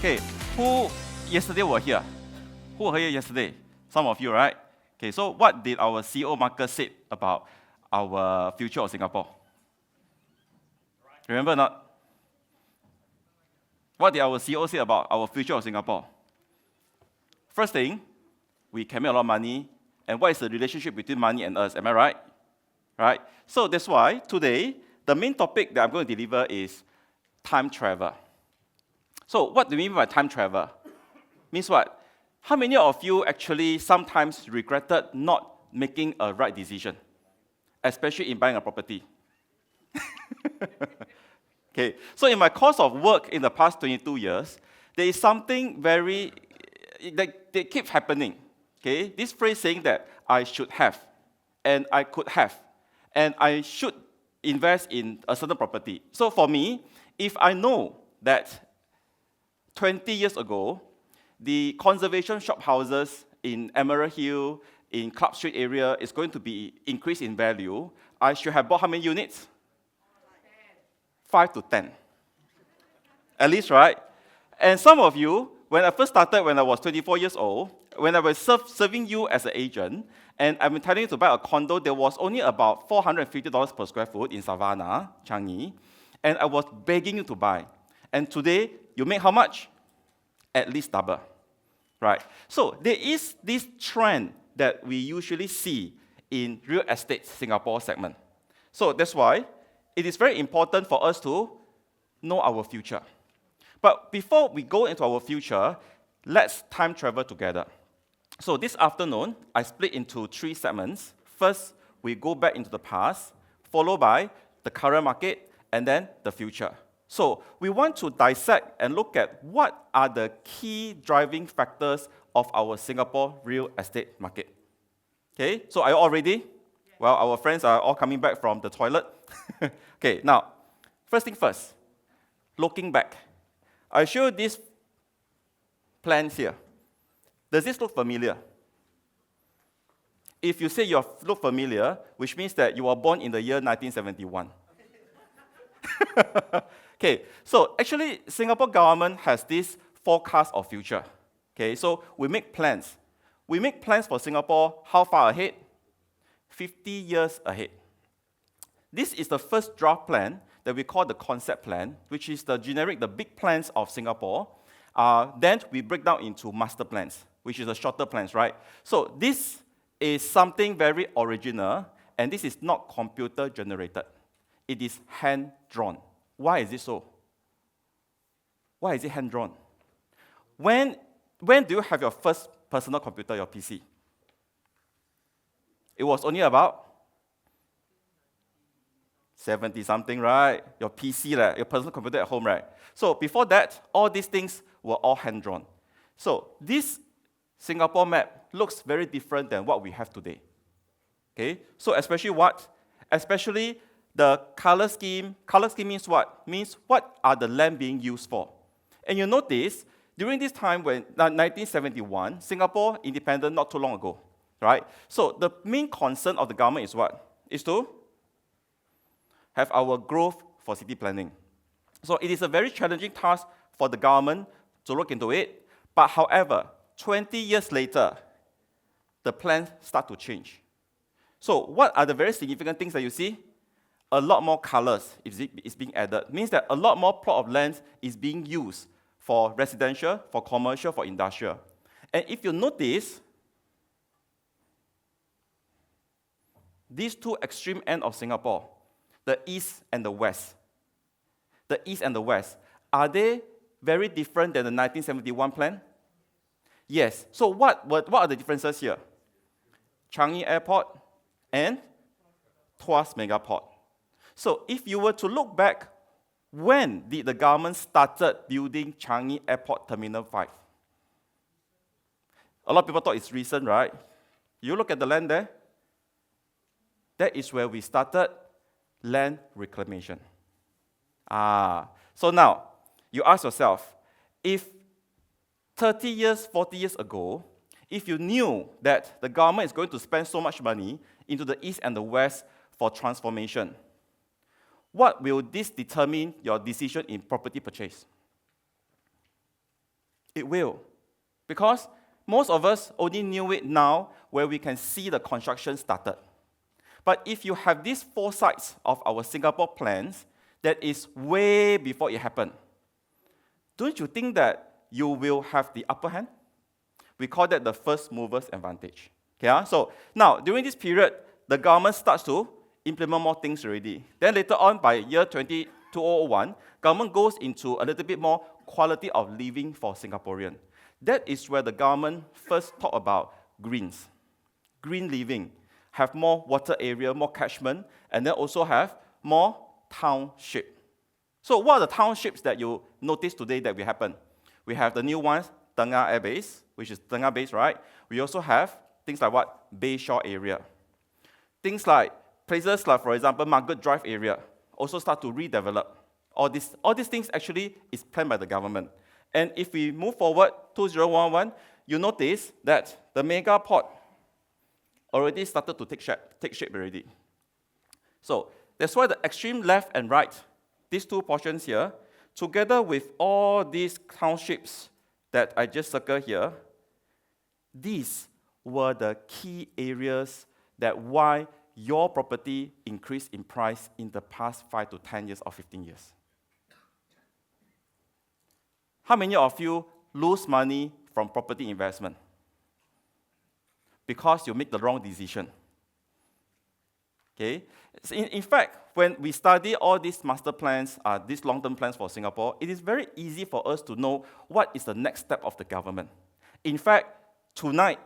Okay, who yesterday were here? Who were here yesterday? Some of you, right? Okay, so what did our CEO Marcus say about our future of Singapore? Remember or not? What did our CEO say about our future of Singapore? First thing, we can make a lot of money. And what is the relationship between money and us? Am I right? Right? So that's why today, the main topic that I'm going to deliver is time travel. So what do we mean by time travel? Means what? How many of you actually sometimes regretted not making a right decision, especially in buying a property? Okay, so in my course of work in the past 22 years, there is something very, that keeps happening. Okay, this phrase saying that I should have, and I could have, and I should invest in a certain property. So for me, if I know that 20 years ago, the conservation shophouses in Emerald Hill, in Club Street area is going to be increased in value, I should have bought how many units? 5 to 10. At least, right? And some of you, when I first started when I was 24 years old, when I was serving you as an agent, and I'm telling you to buy a condo, there was only about $450 per square foot in Savannah, Changi, and I was begging you to buy. And today, you make how much? At least double, right? So there is this trend that we usually see in real estate Singapore segment. So that's why it is very important for us to know our future. But before we go into our future, let's time travel together. So this afternoon, I split into 3 segments. First, we go back into the past, followed by the current market, and then the future. So we want to dissect and look at what are the key driving factors of our Singapore real estate market. Okay, so are you all ready? Well, our friends are all coming back from the toilet. Okay, now, first thing first, looking back. I show you these plans here. Does this look familiar? If you say you look familiar, which means that you were born in the year 1971. Okay, so actually, Singapore government has this forecast of future. Okay, so we make plans. We make plans for Singapore, how far ahead? 50 years ahead. This is the first draft plan that we call the concept plan, which is the generic, the big plans of Singapore. Then we break down into master plans, which is the shorter plans, right? So this is something very original, and this is not computer generated. It is hand-drawn. Why is it so? Why is it hand-drawn? When do you have your first personal computer, your PC? It was only about 70-something, right? Your PC, your personal computer at home, right? So before that, all these things were all hand-drawn. So this Singapore map looks very different than what we have today. Okay? So especially what? Especially the color scheme. Color scheme means what? Means what are the land being used for? And you notice, during this time when 1971, Singapore independent not too long ago, right? So the main concern of the government is what? Is to have our growth for city planning. So it is a very challenging task for the government to look into it. But however, 20 years later, the plans start to change. So what are the very significant things that you see? A lot more colors is being added. It means that a lot more plot of land is being used for residential, for commercial, for industrial. And if you notice, these two extreme ends of Singapore, the east and the west, are they very different than the 1971 plan? Yes. So what are the differences here? Changi Airport and Tuas Megaport. So if you were to look back, when did the government started building Changi Airport Terminal 5? A lot of people thought it's recent, right? You look at the land there. That is where we started land reclamation. So now, you ask yourself, if 30 years, 40 years ago, if you knew that the government is going to spend so much money into the east and the west for transformation, what will this determine your decision in property purchase? It will. Because most of us only knew it now where we can see the construction started. But if you have these foresights of our Singapore plans, that is way before it happened, don't you think that you will have the upper hand? We call that the first mover's advantage. Okay, so now, during this period, the government starts to implement more things already. Then later on, by year 2001, government goes into a little bit more quality of living for Singaporean. That is where the government first talk about greens, green living, have more water area, more catchment, and then also have more township. So what are the townships that you notice today that will happen? We have the new ones, Tengah Air Base, which is Tengah Base, right? We also have things like what? Bayshore area. Things like places like, for example, Margaret Drive area also start to redevelop. All these things actually is planned by the government. And if we move forward, 2011, you notice that the mega port already started to take shape already. So that's why the extreme left and right, these two portions here, together with all these townships that I just circled here, these were the key areas that why your property increased in price in the past 5 to 10 years or 15 years. How many of you lose money from property investment? Because you make the wrong decision. Okay? In fact, when we study all these master plans, these long-term plans for Singapore, it is very easy for us to know what is the next step of the government. In fact, tonight,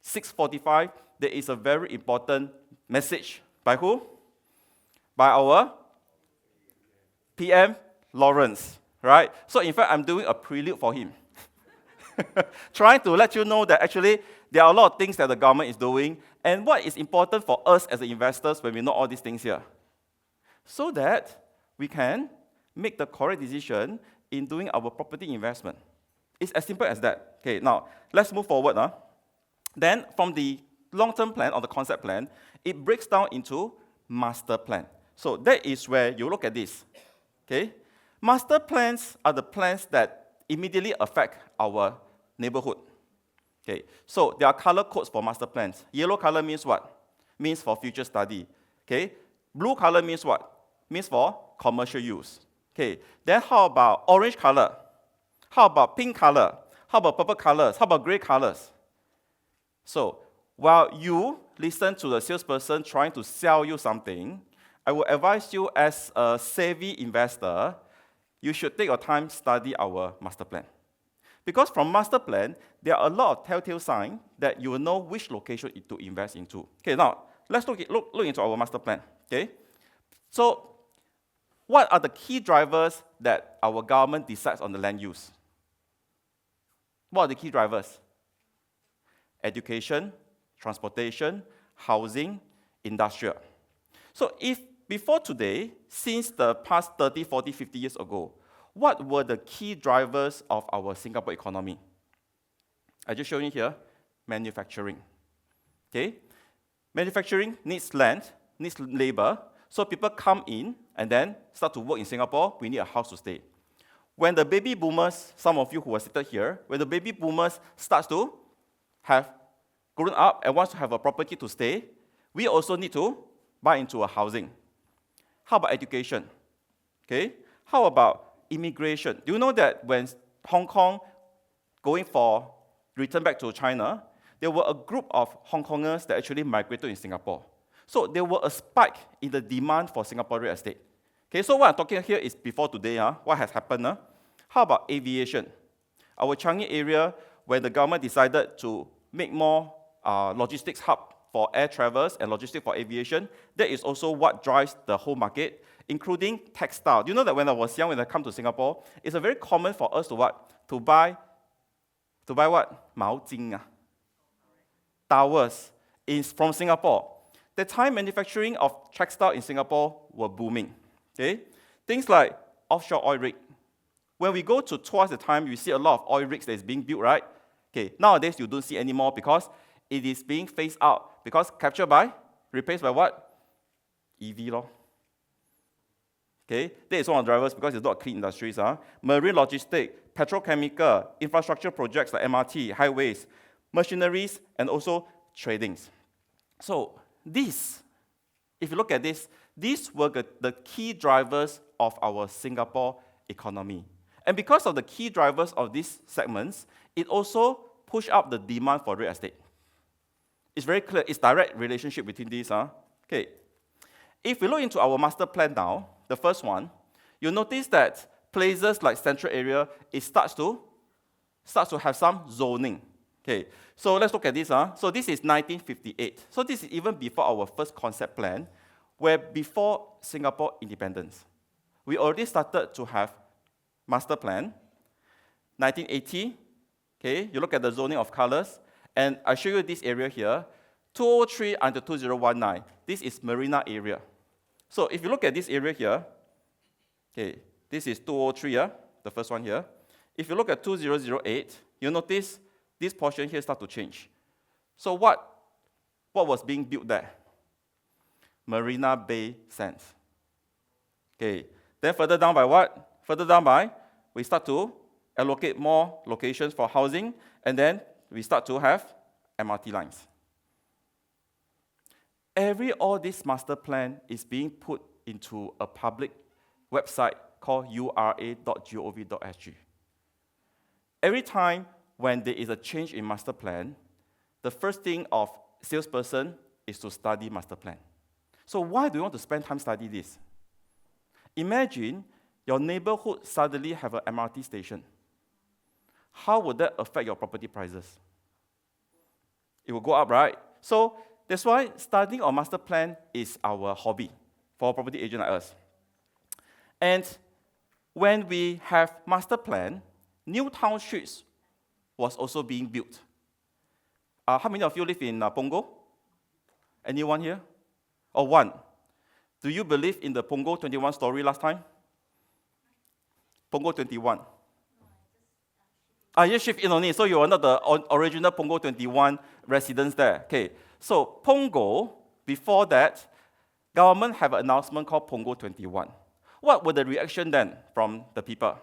6:45, there is a very important message. By who? By our PM Lawrence, right? So in fact, I'm doing a prelude for him. Trying to let you know that actually there are a lot of things that the government is doing, and what is important for us as investors when we know all these things here, so that we can make the correct decision in doing our property investment. It's as simple as that. Okay, now let's move forward. Then from the long-term plan or the concept plan, it breaks down into master plan. So that is where you look at this. Okay, master plans are the plans that immediately affect our neighborhood. Okay, so there are color codes for master plans. Yellow color means what? Means for future study. Okay, blue color means what? Means for commercial use. Okay, then how about orange color? How about pink color? How about purple colors? How about gray colors? So while you listen to the salesperson trying to sell you something, I will advise you as a savvy investor, you should take your time study our master plan. Because from master plan, there are a lot of telltale signs that you will know which location to invest into. Okay, now let's look into our master plan. Okay, so what are the key drivers that our government decides on the land use? What are the key drivers? Education, transportation, housing, industrial. So if before today, since the past 30, 40, 50 years ago, what were the key drivers of our Singapore economy? I just showed you here, manufacturing. Okay? Manufacturing needs land, needs labor, so people come in and then start to work in Singapore, we need a house to stay. When the baby boomers, some of you who are seated here, when the baby boomers starts to have grown up and wants to have a property to stay, we also need to buy into a housing. How about education? Okay? How about immigration? Do you know that when Hong Kong going for return back to China, there were a group of Hong Kongers that actually migrated in Singapore. So there was a spike in the demand for Singapore real estate. Okay, so what I'm talking here is before today, what has happened? How about aviation? Our Changi area, where the government decided to make more logistics hub for air travels and logistics for aviation, that is also what drives the whole market, including textile. Do you know that when I was young, when I come to Singapore, it's a very common for us to what? To buy what? 毛巾 towels from Singapore. The time manufacturing of textile in Singapore were booming. Okay? Things like offshore oil rig. When we go to tours the time, you see a lot of oil rigs that is being built, right? Okay, nowadays you don't see anymore because it is being phased out. Because replaced by what? EV law. Okay, that is one of the drivers because it's not clean industries. Marine logistics, petrochemical, infrastructure projects like MRT, highways, machineries, and also tradings. So these, if you look at this, these were the key drivers of our Singapore economy. And because of the key drivers of these segments, it also pushed up the demand for real estate. It's very clear, it's direct relationship between these. Okay. If we look into our master plan now, the first one, you'll notice that places like central area, it starts to have some zoning. Okay, so let's look at this. So this is 1958. So this is even before our first concept plan, where before Singapore independence. We already started to have master plan. 1980, okay, you look at the zoning of colors, and I show you this area here, 2003 until 2019. This is Marina area. So if you look at this area here, okay, this is 203, the first one here. If you look at 2008, you'll notice this portion here start to change. So what was being built there? Marina Bay Sands. Okay, then further down by what? Further down by, we start to allocate more locations for housing, and then we start to have MRT lines. All this master plan is being put into a public website called ura.gov.sg. Every time when there is a change in master plan, the first thing of salesperson is to study master plan. So why do you want to spend time studying this? Imagine your neighborhood suddenly have an MRT station. How would that affect your property prices? It will go up, right? So that's why studying our master plan is our hobby for a property agent like us. And when we have master plan, new town streets was also being built. How many of you live in Punggol? Anyone here? Or one? Do you believe in the Punggol 21 story last time? Punggol 21. You shift in only, so you are not the original Punggol 21 residents there. Okay, so Punggol, before that, government have an announcement called Punggol 21. What was the reaction then from the people?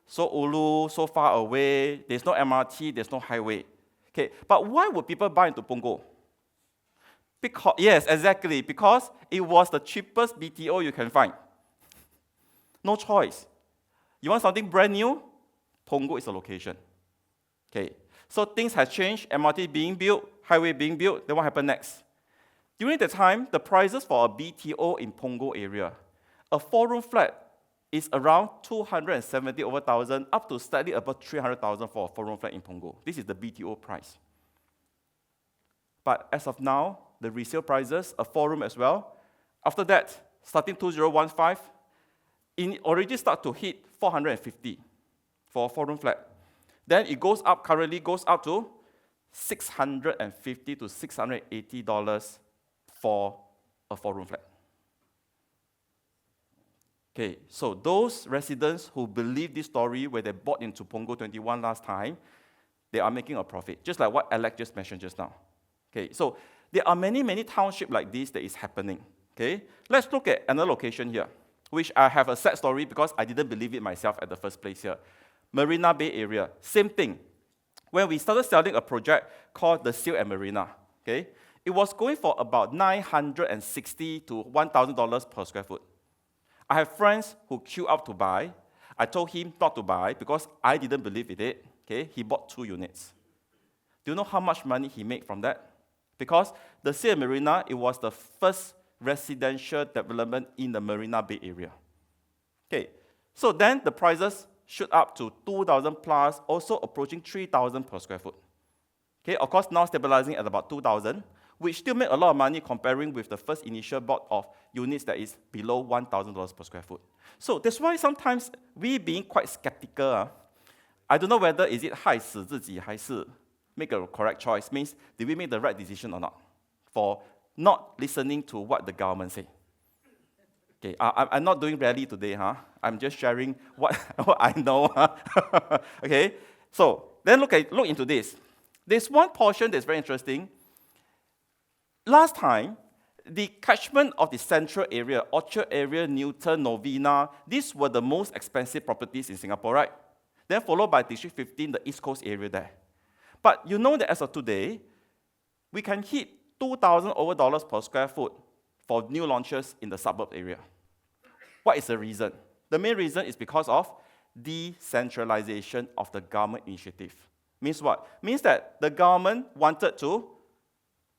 So ulu, so far away, there's no MRT, there's no highway. Okay, but why would people buy into Punggol? Yes, exactly, because it was the cheapest BTO you can find. No choice. You want something brand new? Punggol is the location. Okay, so things have changed, MRT being built, highway being built, then what happened next? During the time, the prices for a BTO in Punggol area, a 4-room flat is around 270 over thousand, up to slightly above 300,000 for a 4-room flat in Punggol. This is the BTO price. But as of now, the resale prices, a 4-room as well, after that, starting 2015, it already start to hit 450 for a 4-room flat. Then it goes up, currently goes up to $650 to $680 for a 4-room flat. Okay, so those residents who believe this story where they bought into Punggol 21 last time, they are making a profit, just like what Alex just mentioned just now. Okay, so there are many, many townships like this that is happening. Okay, let's look at another location here, which I have a sad story because I didn't believe it myself at the first place here. Marina Bay area, same thing. When we started selling a project called the Seal and Marina, okay, it was going for about $960 to $1,000 per square foot. I have friends who queue up to buy. I told him not to buy because I didn't believe in it. Okay, he bought 2 units. Do you know how much money he made from that? Because the Sea Marina, it was the first residential development in the Marina Bay area. Okay, so then the prices shoot up to 2,000 plus, also approaching 3,000 per square foot. Okay, of course, now stabilizing at about 2,000, which still make a lot of money comparing with the first initial bought of units that is below $1,000 per square foot. So that's why sometimes we being quite skeptical. I don't know whether is it 害死自己还是 make a correct choice, means did we make the right decision or not for not listening to what the government say. Okay, I'm not doing rally today, I'm just sharing what I know. Okay, so then look into this. There's one portion that's very interesting. Last time, the catchment of the central area, Orchard area, Newton, Novena, these were the most expensive properties in Singapore, right? Then followed by District 15, the East Coast area there. But you know that as of today, we can hit $2,000 over per square foot for new launches in the suburb area. What is the reason? The main reason is because of decentralization of the government initiative. Means what? Means that the government wanted to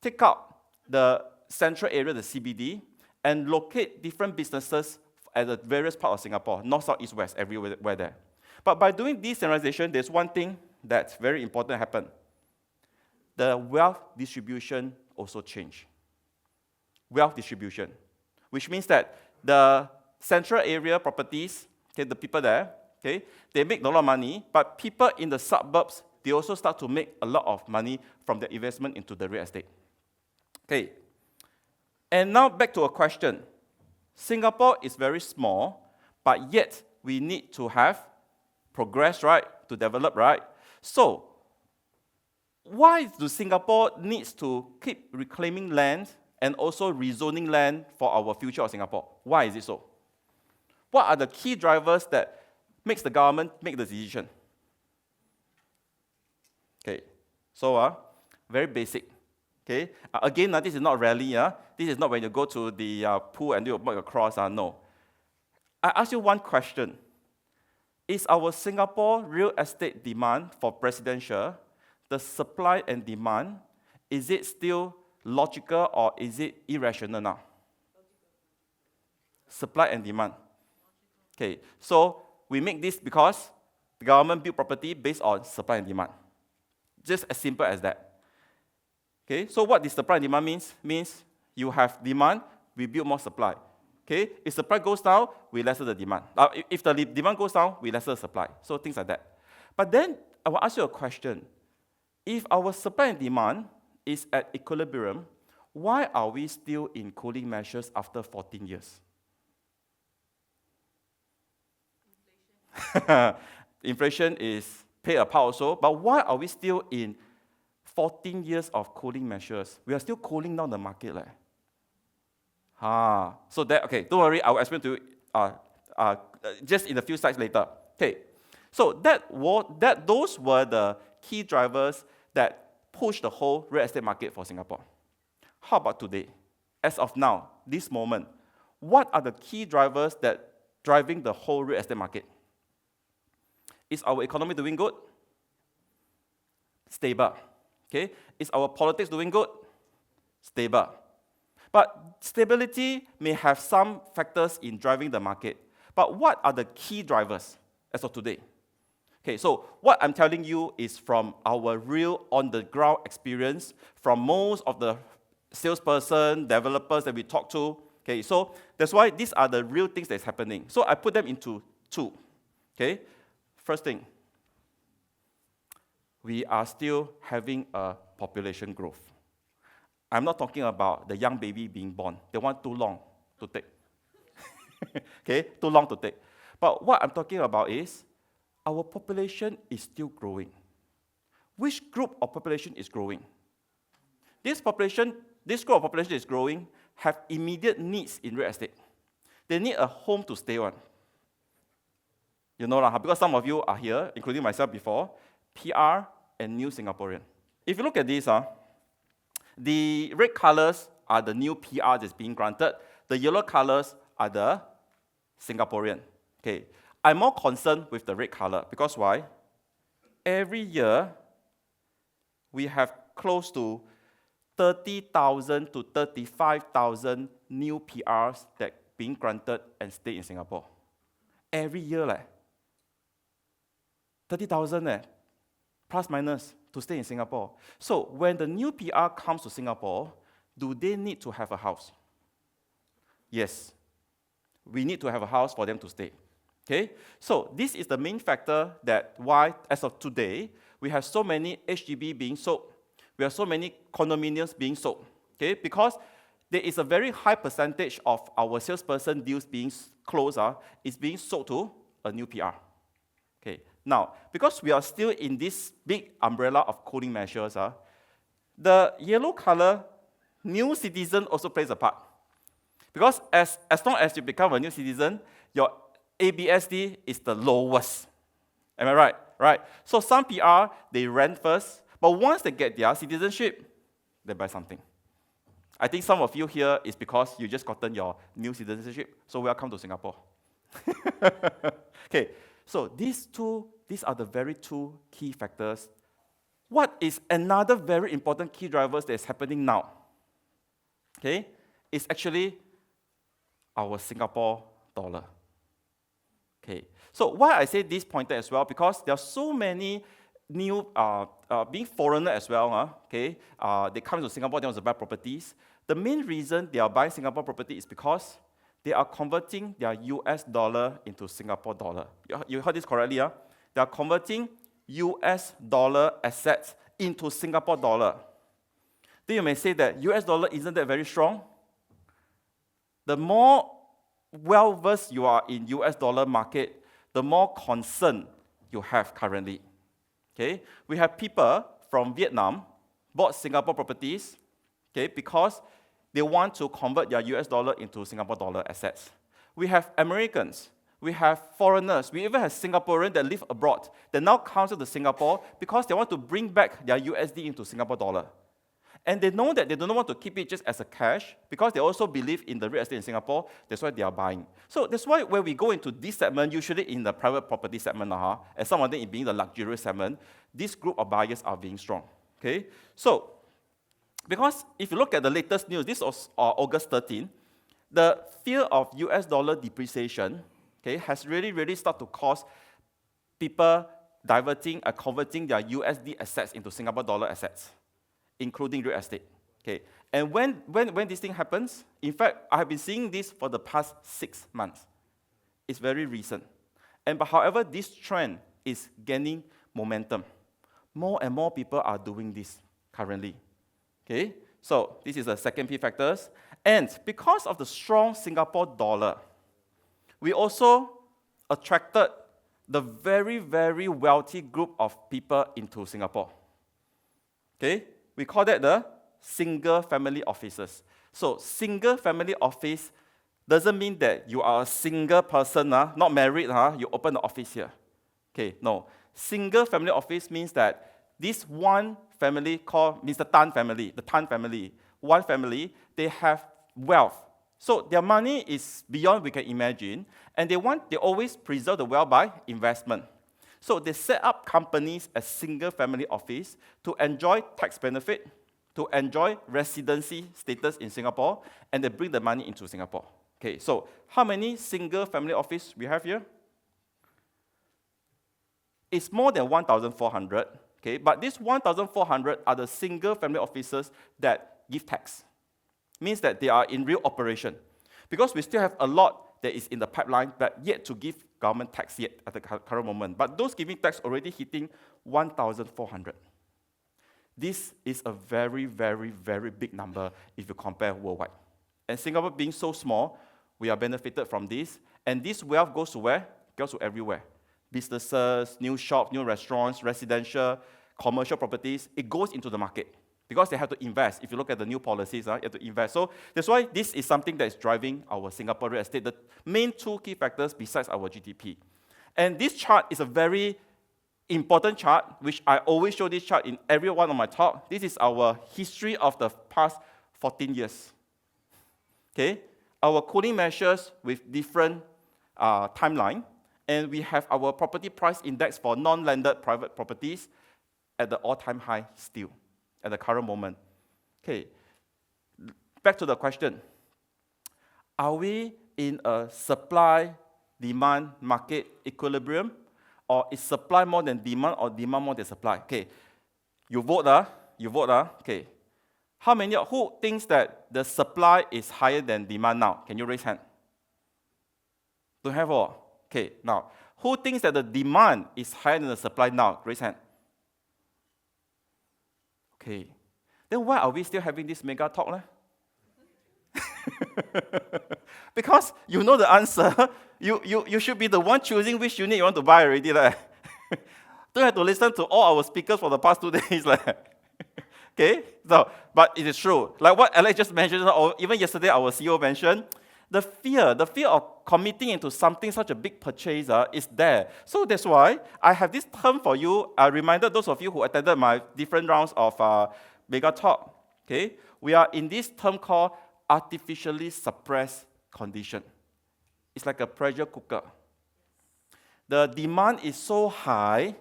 take out the central area, the CBD, and locate different businesses at the various parts of Singapore, north, south, east, west, everywhere there. But by doing decentralization, there's one thing that's very important happen. The wealth distribution also changed. Wealth distribution, which means that the central area properties, okay, the people there, okay, they make a lot of money, but people in the suburbs, they also start to make a lot of money from the investment into the real estate. Okay, and now back to a question. Singapore is very small, but yet we need to have progress, right, to develop, right? So, why do Singapore needs to keep reclaiming land and also rezoning land for our future of Singapore? Why is it so? What are the key drivers that makes the government make the decision? Okay, so very basic. Okay, again, this is not rally. This is not when you go to the pool and you mark a cross. No. I ask you one question. Is our Singapore real estate demand for residential, the supply and demand, is it still logical or is it irrational now? Supply and demand. Okay, so we make this because the government build property based on supply and demand. Just as simple as that. Okay, so what this supply and demand means? Means you have demand, we build more supply. Okay, if supply goes down, we lessen the demand. If the demand goes down, we lessen the supply. So things like that. But then I will ask you a question. If our supply and demand is at equilibrium, why are we still in cooling measures after 14 years? Inflation is play a part also, but why are we still in 14 years of cooling measures? We are still cooling down the market. So that, okay, don't worry, I will explain to you just in a few slides later. Okay, so those were the key drivers that push the whole real estate market for Singapore. How about today? As of now, this moment, what are the key drivers that driving the whole real estate market? Is our economy doing good? Stable. Okay. Is our politics doing good? Stable. But stability may have some factors in driving the market. But what are the key drivers as of today? Okay, so what I'm telling you is from our real on-the-ground experience, from most of the salesperson, developers that we talk to. Okay, so that's why these are the real things that's happening. So I put them into two. Okay, first thing, we are still having a population growth. I'm not talking about the young baby being born. They want too long to take. Okay, too long to take. But what I'm talking about is our population is still growing. Which group of population is growing? This group of population is growing, have immediate needs in real estate. They need a home to stay on. You know, because some of you are here, including myself before, PR and new Singaporean. If you look at this, the red colors are the new PR that's being granted. The yellow colors are the Singaporean. Okay, I'm more concerned with the red color because why? Every year, we have close to 30,000 to 35,000 new PRs that being granted and stay in Singapore. Every year, 30,000 plus minus to stay in Singapore. So when the new PR comes to Singapore, do they need to have a house? Yes. We need to have a house for them to stay. Okay? So this is the main factor that why, as of today, we have so many HDB being sold. We have so many condominiums being sold. Okay? Because there is a very high percentage of our salesperson deals being closed is being sold to a new PR. Okay. Now, because we are still in this big umbrella of cooling measures, the yellow color new citizen also plays a part. Because as long as you become a new citizen, your ABSD is the lowest. Am I right? Right. So some PR, they rent first, but once they get their citizenship, they buy something. I think some of you here is because you just gotten your new citizenship, so welcome to Singapore. Okay, so these are the very two key factors. What is another very important key drivers that is happening now? Okay, it's actually our Singapore dollar. Okay, so why I say this pointer as well, because there are so many new, being foreigner as well, okay, they come to Singapore, they want to buy properties. The main reason they are buying Singapore property is because they are converting their US dollar into Singapore dollar. You heard this correctly, They are converting US dollar assets into Singapore dollar. Then you may say that US dollar isn't that very strong. The more well-versed you are in US dollar market, the more concern you have currently. Okay? We have people from Vietnam bought Singapore properties, okay, because they want to convert their US dollar into Singapore dollar assets. We have Americans, we have foreigners, we even have Singaporeans that live abroad that now come to Singapore because they want to bring back their USD into Singapore dollar. And they know that they don't want to keep it just as a cash because they also believe in the real estate in Singapore. That's why they are buying. So that's why when we go into this segment, usually in the private property segment, and some of them being the luxurious segment, this group of buyers are being strong. Okay? So, because if you look at the latest news, this was August 13, the fear of US dollar depreciation, okay, has really started to cause people converting their USD assets into Singapore dollar assets, including real estate. Okay. And when this thing happens, in fact, I have been seeing this for the past 6 months. It's very recent. But however, this trend is gaining momentum. More and more people are doing this currently. Okay? So this is the second P factors. And because of the strong Singapore dollar, we also attracted the very wealthy group of people into Singapore. Okay? We call that the single family offices. So single family office doesn't mean that you are a single person, not married, you open the office here. Okay, no. Single family office means that this one family called Mr. Tan family, the Tan family, one family, they have wealth. So their money is beyond we can imagine, and they always preserve the wealth by investment. So they set up companies as single family office to enjoy tax benefit, to enjoy residency status in Singapore, and they bring the money into Singapore. Okay, so how many single family office we have here? It's more than 1,400. Okay, but these 1,400 are the single family offices that give tax. Means that they are in real operation. Because we still have a lot that is in the pipeline, but yet to give government tax yet at the current moment. But those giving tax already hitting 1,400. This is a very big number if you compare worldwide. And Singapore being so small, we are benefited from this. And this wealth goes to where? Goes to everywhere. Businesses, new shops, new restaurants, residential, commercial properties, it goes into the market. Because they have to invest. If you look at the new policies, you have to invest. So that's why this is something that is driving our Singapore real estate, the main two key factors besides our GDP. And this chart is a very important chart, which I always show this chart in every one of my talks. This is our history of the past 14 years. Okay? Our cooling measures with different timeline, and we have our property price index for non-landed private properties at the all-time high still, at the current moment. Okay, back to the question. Are we in a supply-demand market equilibrium? Or is supply more than demand or demand more than supply? Okay, you vote, okay. Who thinks that the supply is higher than demand now? Can you raise hand? Don't have all. Okay, now, who thinks that the demand is higher than the supply now? Raise hand. Okay, then why are we still having this mega talk? Because you know the answer. You should be the one choosing which unit you want to buy already. Don't have to listen to all our speakers for the past 2 days. Okay, so, but it is true. Like what Alex just mentioned, or even yesterday our CEO mentioned, the fear of committing into something such a big purchase is there. So that's why I have this term for you. I reminded those of you who attended my different rounds of Mega Talk. Okay, we are in this term called artificially suppressed condition. It's like a pressure cooker. The demand is so high,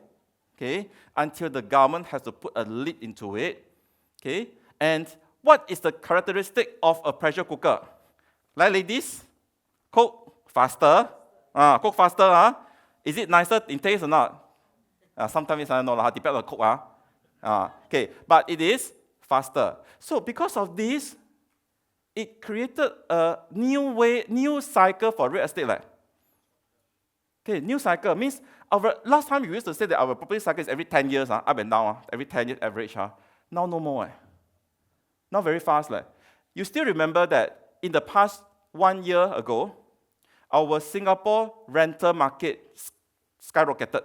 okay, until the government has to put a lid into it. Okay, and what is the characteristic of a pressure cooker? Like ladies, cook faster. Cook faster. Is it nicer in taste or not? Sometimes it's not. Depends on the cook. Okay, but it is faster. So because of this, it created a new cycle for real estate. Okay, new cycle means last time we used to say that our property cycle is every 10 years, up and down, every 10 years average. Now no more. Not very fast. You still remember that in the past 1 year ago, our Singapore rental market skyrocketed.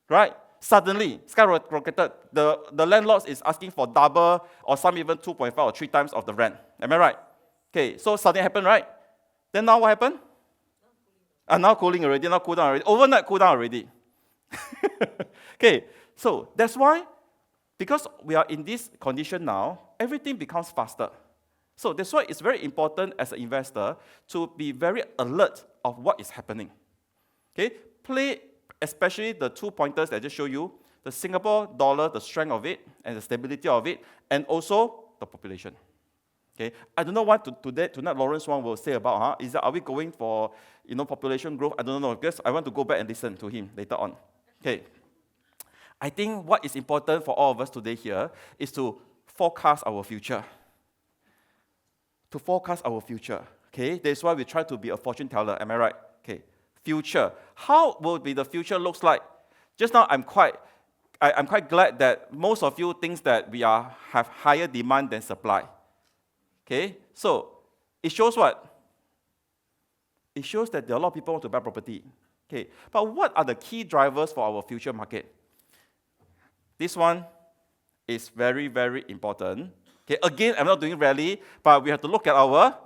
Right? Suddenly, skyrocketed. The landlords is asking for double or some even 2.5 or 3 times of the rent. Am I right? Okay, so something happened, right? Then now what happened? Now cooling already, now cool down already. Overnight cool down already. Okay, so that's why, because we are in this condition now, everything becomes faster. So that's why it's very important as an investor to be very alert of what is happening. Okay, play especially the 2 pointers that I just showed you, the Singapore dollar, the strength of it, and the stability of it, and also the population. Okay, I don't know what tonight Lawrence Wong will say about, is that are we going for population growth? I don't know, because I want to go back and listen to him later on. Okay, I think what is important for all of us today here is to forecast our future. To forecast our future. Okay, that's why we try to be a fortune teller. Am I right? Okay, future. How will be the future looks like? Just now, I'm quite glad that most of you think that we have higher demand than supply. Okay, so it shows what? It shows that there are a lot of people want to buy property. Okay, but what are the key drivers for our future market? This one is very, very important. Okay, again, I'm not doing rally, but we have to look at our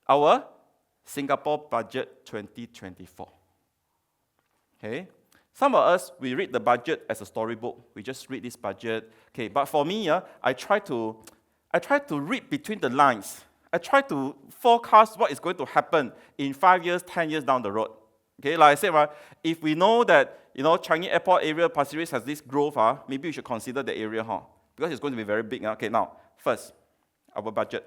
our Singapore budget 2024. Okay, some of us, we read the budget as a storybook. We just read this budget. Okay, but for me, I try to read between the lines. I try to forecast what is going to happen in 5 years, 10 years down the road. Okay, like I said, right, if we know that Changi Airport area, Pasir Ris has this growth, maybe we should consider the area, because it's going to be very big. Okay, now, first, our budget.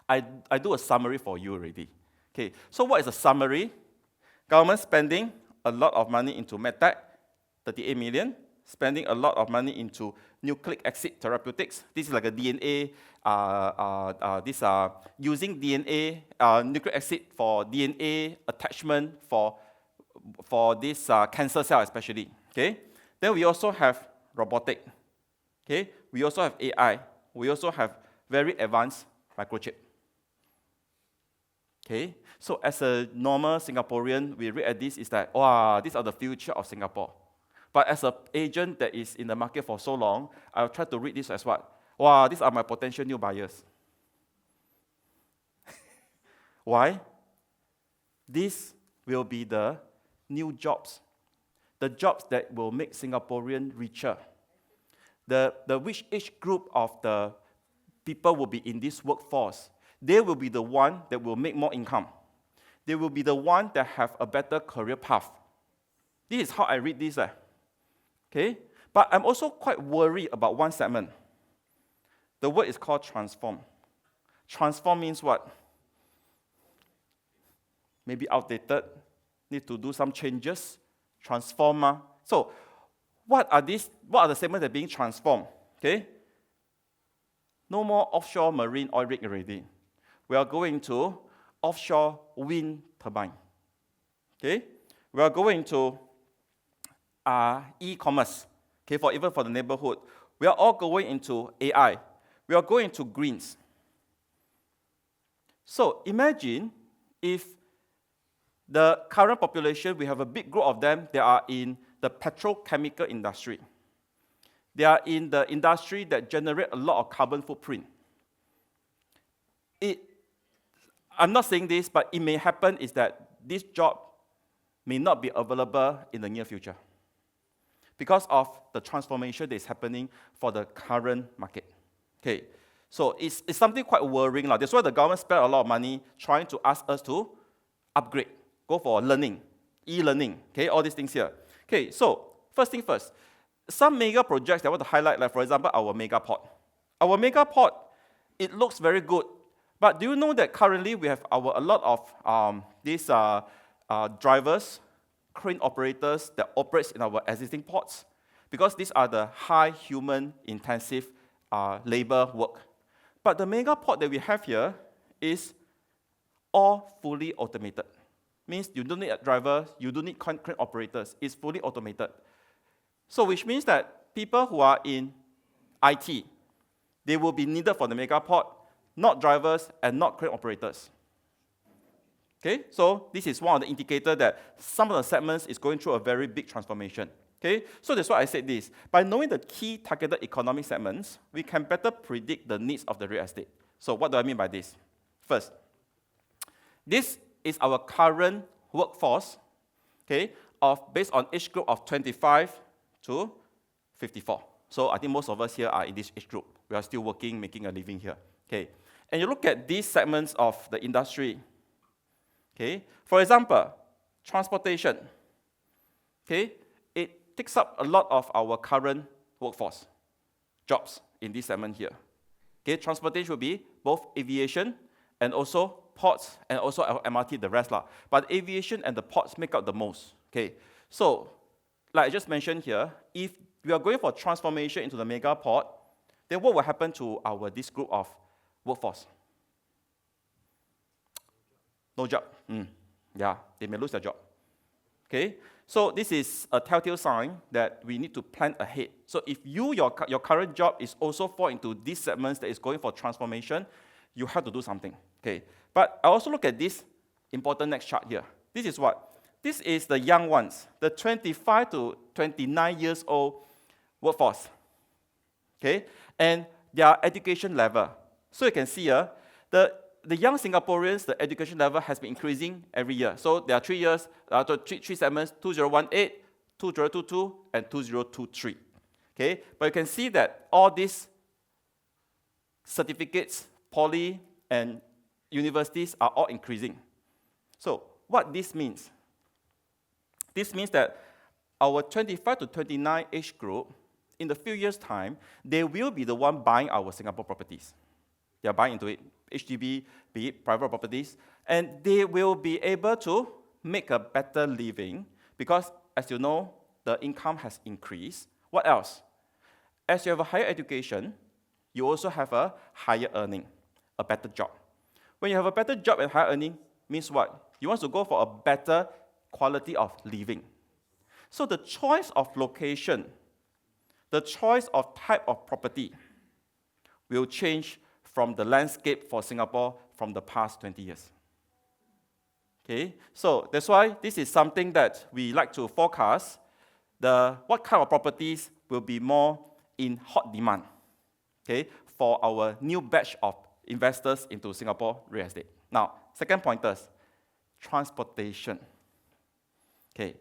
I do a summary for you already. Okay, so what is a summary? Government spending a lot of money into MedTech, 38 million. Spending a lot of money into nucleic acid therapeutics. This is like a DNA, using DNA, nucleic acid for DNA attachment for this cancer cell especially. Okay. Then we also have robotic. Okay. We also have AI. We also have very advanced microchip. Okay. So as a normal Singaporean, we read at this is that, wow, these are the future of Singapore. But as an agent that is in the market for so long, I'll try to read this as what? Wow, these are my potential new buyers. Why? This will be the new jobs. The jobs that will make Singaporean richer. Which age group of the people will be in this workforce. They will be the one that will make more income. They will be the one that have a better career path. This is how I read this. Okay? But I'm also quite worried about one segment. The word is called transform. Transform means what? Maybe outdated, need to do some changes. Transform. So, what are the segments that are being transformed? Okay? No more offshore marine oil rig already. We are going to offshore wind turbine. Okay? We are going to e-commerce, okay, even for the neighborhood. We are all going into AI. We are going to greens. So imagine if the current population, we have a big group of them, they are in the petrochemical industry. They are in the industry that generate a lot of carbon footprint. I'm not saying this, but it may happen is that this job may not be available in the near future because of the transformation that is happening for the current market. Okay, so it's something quite worrying. That's why the government spent a lot of money trying to ask us to upgrade, go for learning, e-learning, okay, all these things here. Okay, so first thing first, some mega projects that I want to highlight, like for example, our megaport. Our megaport, it looks very good, but do you know that currently we have a lot of these drivers, crane operators that operates in our existing ports? Because these are the high human-intensive labor work. But the megaport that we have here is all fully automated. Means you don't need a driver, you don't need crane operators. It's fully automated. So which means that people who are in IT, they will be needed for the megaport, not drivers and not crane operators. Okay, so this is one of the indicators that some of the segments is going through a very big transformation. Okay, so that's why I said this. By knowing the key targeted economic segments, we can better predict the needs of the real estate. So what do I mean by this? First, this is our current workforce, okay, based on age group of 25 to 54. So I think most of us here are in this age group. We are still working, making a living here. Okay, and you look at these segments of the industry. Okay, for example, transportation. Okay, it takes up a lot of our current workforce jobs in this segment here. Okay, transportation will be both aviation and also ports and also MRT, the rest lah. But aviation and the ports make up the most. Okay, so like I just mentioned here, if we are going for transformation into the mega port, then what will happen to this group of workforce? No job. Yeah, they may lose their job. Okay, so this is a telltale sign that we need to plan ahead. So if your current job is also fall into these segments that is going for transformation, you have to do something. Okay, but I also look at this important next chart here. This is what? This is the young ones, the 25 to 29 years old workforce. Okay, and their education level. So you can see here, the young Singaporeans, the education level has been increasing every year. So there are 3 years, three segments, 2018, 2022, and 2023. Okay, but you can see that all these certificates, poly and universities are all increasing. So what this means? This means that our 25 to 29 age group, in the few years' time, they will be the one buying our Singapore properties. They are buying into it, HDB, be it private properties, and they will be able to make a better living because, as you know, the income has increased. What else? As you have a higher education, you also have a higher earning, a better job. When you have a better job and higher earning, means what? You want to go for a better quality of living. So the choice of location, the choice of type of property will change from the landscape for Singapore from the past 20 years. Okay, so that's why this is something that we like to forecast, what kind of properties will be more in hot demand, okay, for our new batch of investors into Singapore real estate. Now, second pointers, transportation. Okay,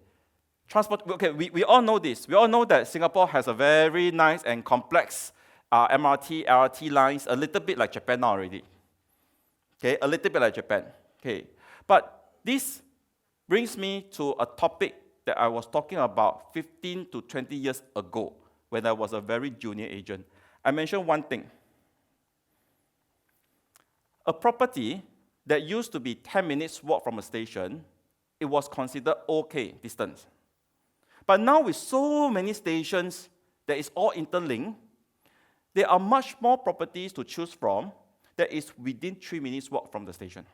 we all know this. We all know that Singapore has a very nice and complex MRT, LRT lines, a little bit like Japan now already. Okay, a little bit like Japan. Okay, but this brings me to a topic that I was talking about 15 to 20 years ago when I was a very junior agent. I mentioned one thing. A property that used to be 10 minutes walk from a station, it was considered okay distance. But now with so many stations that is all interlinked, there are much more properties to choose from that is within 3 minutes walk from the station.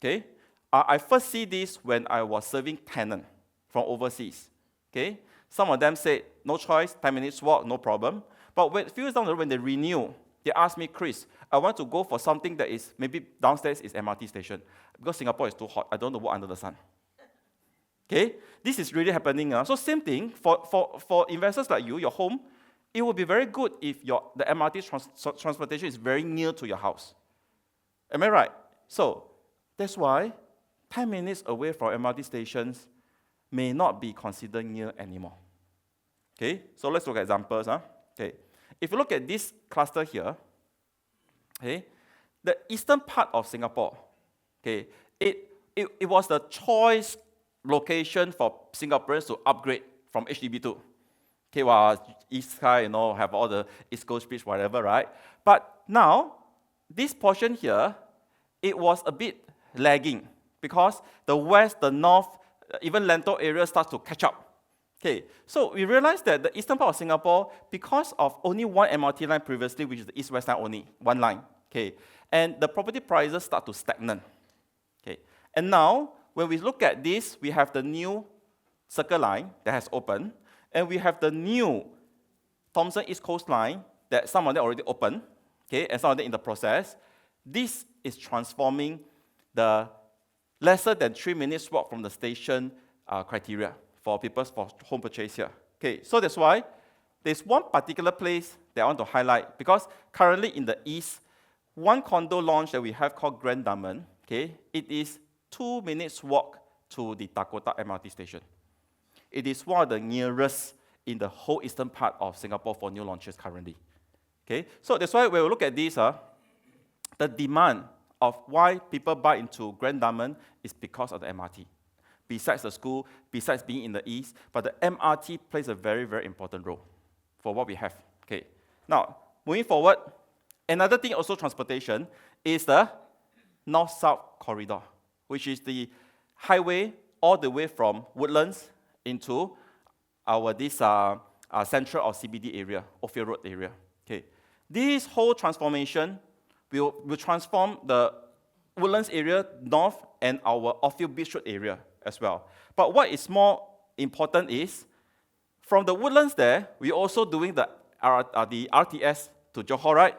Okay, I first see this when I was serving tenant from overseas. Okay, some of them said, no choice, 10 minutes walk, no problem. But a few years down the road, when they renew, they asked me, Chris, I want to go for something that is maybe downstairs is MRT station because Singapore is too hot. I don't want to walk under the sun. Okay, this is really happening. So same thing, for investors like you, your home, it would be very good if the MRT transportation is very near to your house. Am I right? So that's why 10 minutes away from MRT stations may not be considered near anymore. Okay, so let's look at examples. Okay, if you look at this cluster here, okay, the eastern part of Singapore, okay, it was the choice location for Singaporeans to upgrade from HDB to. Okay, well, East Sky, have all the East Coast Beach, whatever, right? But now, this portion here, it was a bit lagging because the west, the north, even Lentor area starts to catch up. Okay, so we realized that the eastern part of Singapore, because of only one MRT line previously, which is the east-west line only, one line, okay, and the property prices start to stagnate. Okay, and now, when we look at this, we have the new Circle Line that has opened, and we have the new Thomson East Coast Line that some of them already opened, okay, and some of them in the process. This is transforming the lesser than 3 minutes walk from the station criteria for people for home purchase here. Okay, so that's why there's one particular place that I want to highlight, because currently in the east, one condo launch that we have called Grand Diamond, okay, it is 2 minutes walk to the Dakota MRT station. It is one of the nearest in the whole eastern part of Singapore for new launches currently. Okay, so that's why when we look at this, the demand of why people buy into Grand Diamond is because of the MRT. Besides the school, besides being in the east, but the MRT plays a very, very important role for what we have. Okay, now moving forward, another thing also transportation is the north-south corridor, which is the highway all the way from Woodlands into this central or CBD area, Ophir Road area. Okay, this whole transformation will transform the Woodlands area north and our Ophir Beach Road area as well. But what is more important is, from the Woodlands there, we're also doing the RTS to Johor, right?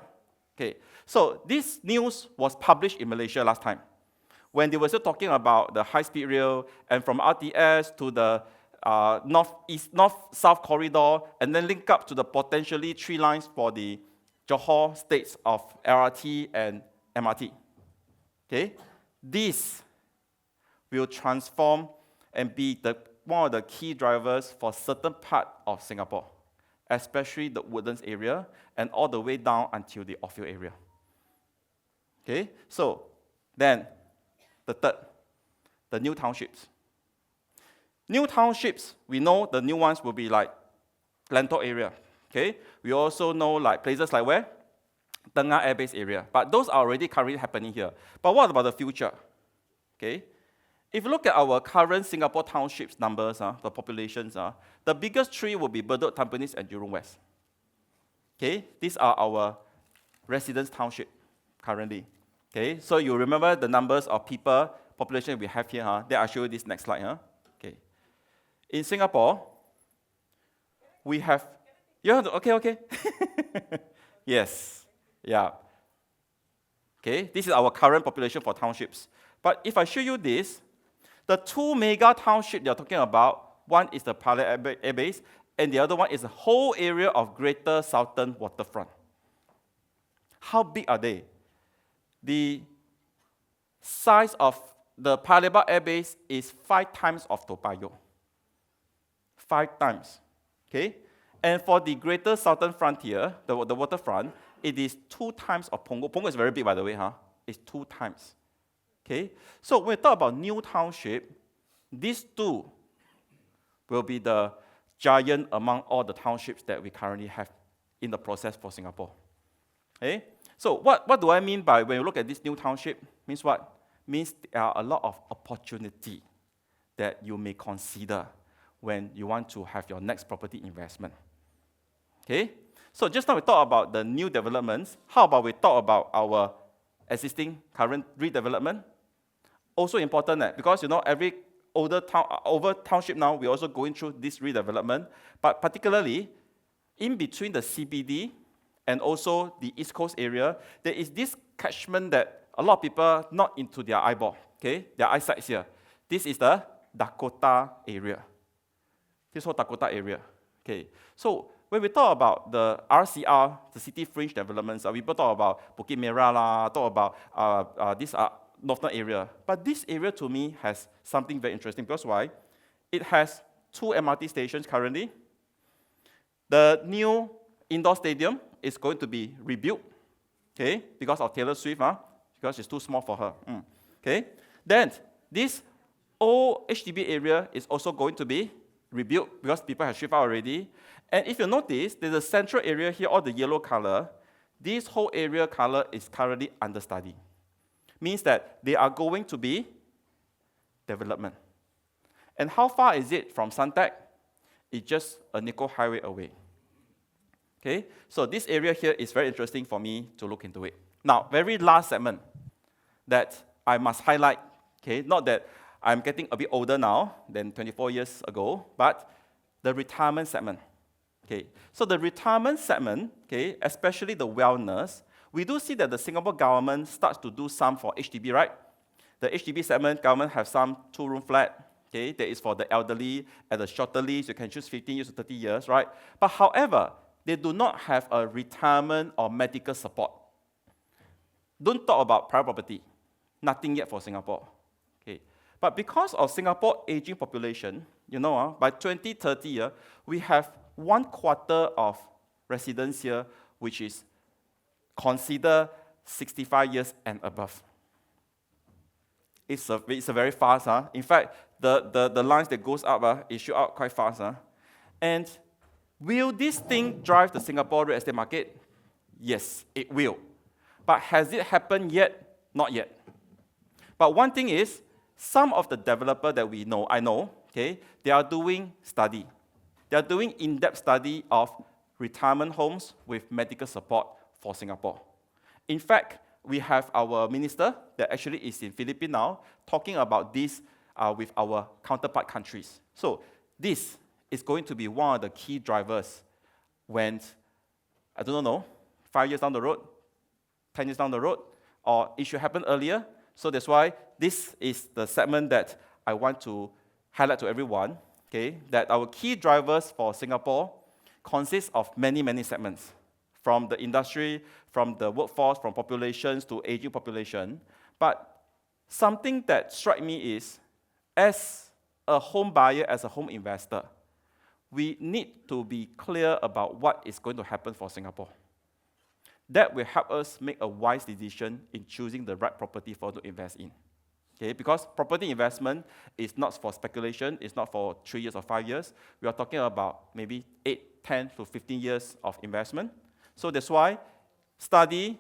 Okay, so this news was published in Malaysia last time, when they were still talking about the high-speed rail, and from RTS to the north-south corridor, and then link up to the potentially 3 lines for the Johor states of LRT and MRT. Okay, this will transform and be one of the key drivers for certain part of Singapore, especially the Woodlands area and all the way down until the Ophir area. Okay, so then the third, the new townships. New townships, we know the new ones will be like Lentor area. Okay, we also know like places like where? Tengah Air Base area. But those are already currently happening here. But what about the future? Okay, if you look at our current Singapore townships numbers, the populations, the biggest 3 will be Bedok, Tampines, and Jurong West. Okay, these are our residence township currently. Okay, so you remember the numbers of people, population we have here. Then I'll show you this next slide. Okay, in Singapore, we have. Okay. Yes, yeah. Okay, this is our current population for townships. But if I show you this, the 2 mega townships they're talking about, one is the Palawan Air Base, and the other one is the whole area of Greater Southern Waterfront. How big are they? The size of the Palawan Air Base is 5 times of Toa Payoh. 5 times. Okay? And for the Greater Southern Frontier, the waterfront, it is 2 times of Punggol. Punggol is very big, by the way. It's 2 times. Okay? So when we talk about new township, these 2 will be the giant among all the townships that we currently have in the process for Singapore. Okay? So what do I mean by when you look at this new township? Means what? Means there are a lot of opportunity that you may consider when you want to have your next property investment. Okay? So just now we talked about the new developments. How about we talk about our existing current redevelopment? Also important because every over township now, we're also going through this redevelopment. But particularly, in between the CBD and also the East Coast area, there is this catchment that a lot of people not into their eyeball, okay? Their eyesight here. This is the Dakota area. This whole Dakota area. Okay. So when we talk about the RCR, the city fringe developments, people talk about Bukit Merah, talk about this northern area. But this area to me has something very interesting because why? It has 2 MRT stations currently. The new indoor stadium is going to be rebuilt, okay, because of Taylor Swift, because it's too small for her. Okay. Then this old HDB area is also going to be rebuilt because people have shift out already. And if you notice, there's a central area here, all the yellow color. This whole area color is currently under study. Means that they are going to be development. And how far is it from Suntec? It's just a nickel highway away. Okay, so this area here is very interesting for me to look into it. Now, very last segment that I must highlight, okay, not that I'm getting a bit older now than 24 years ago, but the retirement segment. Okay, so the retirement segment, okay, especially the wellness, we do see that the Singapore government starts to do some for HDB, right? The HDB segment, government have some 2-room flat, okay, that is for the elderly at the shorter lease. You can choose 15 years to 30 years, right? But however, they do not have a retirement or medical support. Don't talk about private property. Nothing yet for Singapore. Okay. But because of Singapore aging population, by 2030, we have 1/4 of residents here, which is considered 65 years and above. It's a very fast. In fact, the lines that goes up, it shoot out quite fast. And will this thing drive the Singapore real estate market? Yes, it will. But has it happened yet? Not yet. But one thing is, some of the developers that I know, okay, they are doing study. They are doing in-depth study of retirement homes with medical support for Singapore. In fact, we have our minister that actually is in Philippines now, talking about this with our counterpart countries. So this is going to be one of the key drivers when, I don't know, 5 years down the road, 10 years down the road, or it should happen earlier. So that's why this is the segment that I want to highlight to everyone, okay, that our key drivers for Singapore consist of many, many segments, from the industry, from the workforce, from populations to aging population. But something that strikes me is, as a home buyer, as a home investor, we need to be clear about what is going to happen for Singapore. That will help us make a wise decision in choosing the right property to invest in. Okay, because property investment is not for speculation, it's not for 3 years or 5 years. We are talking about maybe 8, 10 to 15 years of investment. So that's why study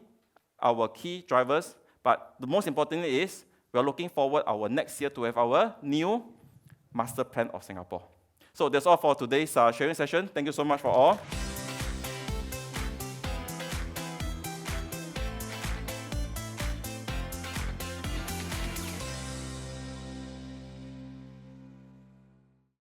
our key drivers, but the most important is we are looking forward our next year to have our new master plan of Singapore. So that's all for today's sharing session. Thank you so much for all.